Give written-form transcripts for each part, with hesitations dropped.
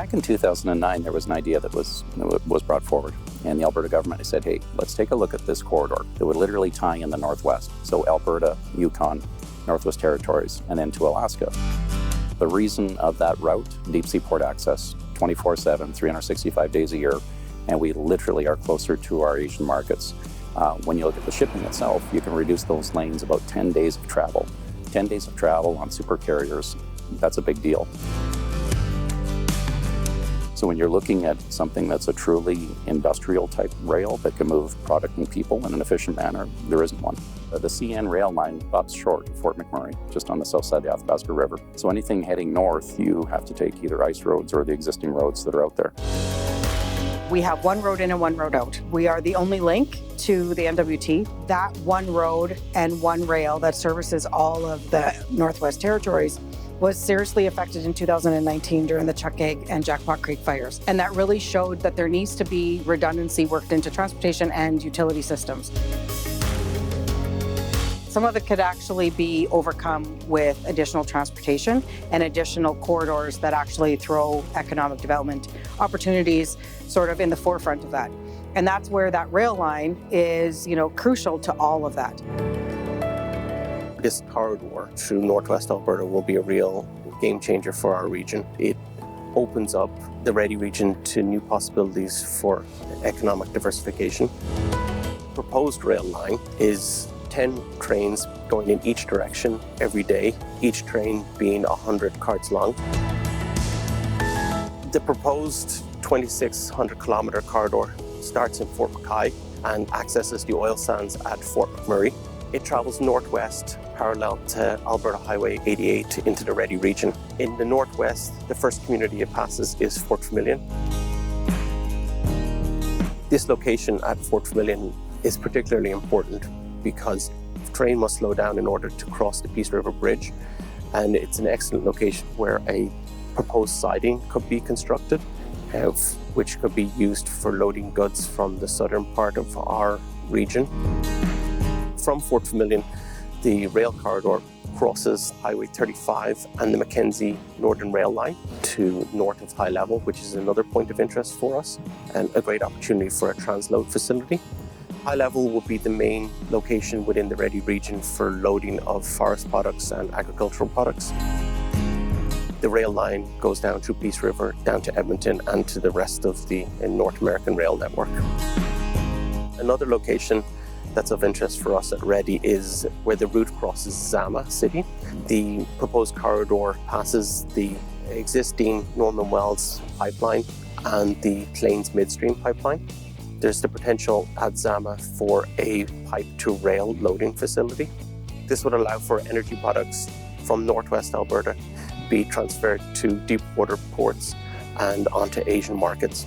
Back in 2009, there was an idea that was brought forward, and the Alberta government said, hey, let's take a look at this corridor that would literally tie in the Northwest. So Alberta, Yukon, Northwest Territories, and then to Alaska. The reason of that route, deep sea port access, 24/7, 365 days a year, and we literally are closer to our Asian markets. When you look at the shipping itself, you can reduce those lanes about 10 days of travel. 10 days of travel on super carriers, that's a big deal. So when you're looking at something that's a truly industrial type rail that can move product and people in an efficient manner, there isn't one. The CN rail line stops short of Fort McKay, just on the south side of the Athabasca River. So anything heading north, you have to take either ice roads or the existing roads that are out there. We have one road in and one road out. We are the only link to the NWT. That one road and one rail that services all of the Northwest Territories was seriously affected in 2019 during the Chuck Egg and Jackpot Creek fires. And that really showed that there needs to be redundancy worked into transportation and utility systems. Some of it could actually be overcome with additional transportation and additional corridors that actually throw economic development opportunities sort of in the forefront of that. And that's where that rail line is, crucial to all of that. This corridor through Northwest Alberta will be a real game changer for our region. It opens up the REDI region to new possibilities for economic diversification. Proposed rail line is 10 trains going in each direction every day, each train being 100 carts long. The proposed 2,600 kilometre corridor starts in Fort McKay and accesses the oil sands at Fort McMurray. It travels northwest parallel to Alberta Highway 88 into the REDI region. In the northwest, the first community it passes is Fort Vermilion. This location at Fort Vermilion is particularly important because the train must slow down in order to cross the Peace River Bridge, and it's an excellent location where a proposed siding could be constructed, which could be used for loading goods from the southern part of our region. From Fort Vermilion, the rail corridor crosses Highway 35 and the Mackenzie Northern Rail Line to north of High Level, which is another point of interest for us and a great opportunity for a transload facility. High Level will be the main location within the REDI region for loading of forest products and agricultural products. The rail line goes down through Peace River, down to Edmonton and to the rest of the North American rail network. Another location that's of interest for us at REDI is where the route crosses Zama City. The proposed corridor passes the existing Norman Wells pipeline and the Plains Midstream pipeline. There's the potential at Zama for a pipe-to-rail loading facility. This would allow for energy products from Northwest Alberta be transferred to deep water ports and onto Asian markets.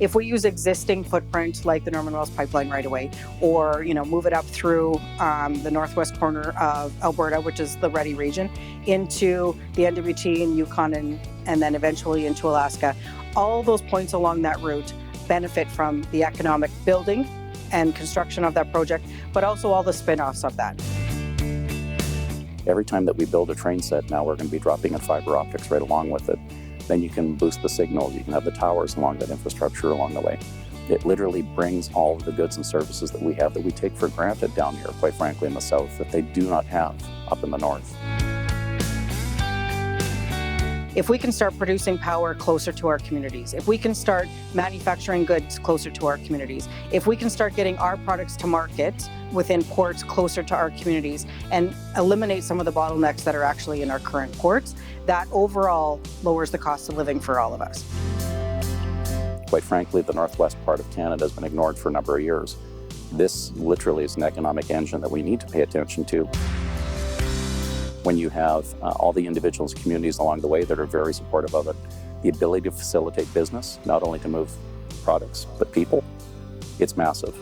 If we use existing footprint like the Norman Wells pipeline right away, or move it up through the northwest corner of Alberta, which is the REDI region, into the NWT and Yukon and then eventually into Alaska, all those points along that route benefit from the economic building and construction of that project, but also all the spin-offs of that. Every time that we build a train set now, we're going to be dropping in fiber optics right along with it. Then you can boost the signal, you can have the towers along that infrastructure along the way. It literally brings all of the goods and services that we have that we take for granted down here, quite frankly, in the south, that they do not have up in the north. If we can start producing power closer to our communities, if we can start manufacturing goods closer to our communities, if we can start getting our products to market within ports closer to our communities and eliminate some of the bottlenecks that are actually in our current ports, that overall lowers the cost of living for all of us. Quite frankly, the northwest part of Canada has been ignored for a number of years. This literally is an economic engine that we need to pay attention to. When you have all the individuals, communities along the way that are very supportive of it, the ability to facilitate business, not only to move products, but people, it's massive.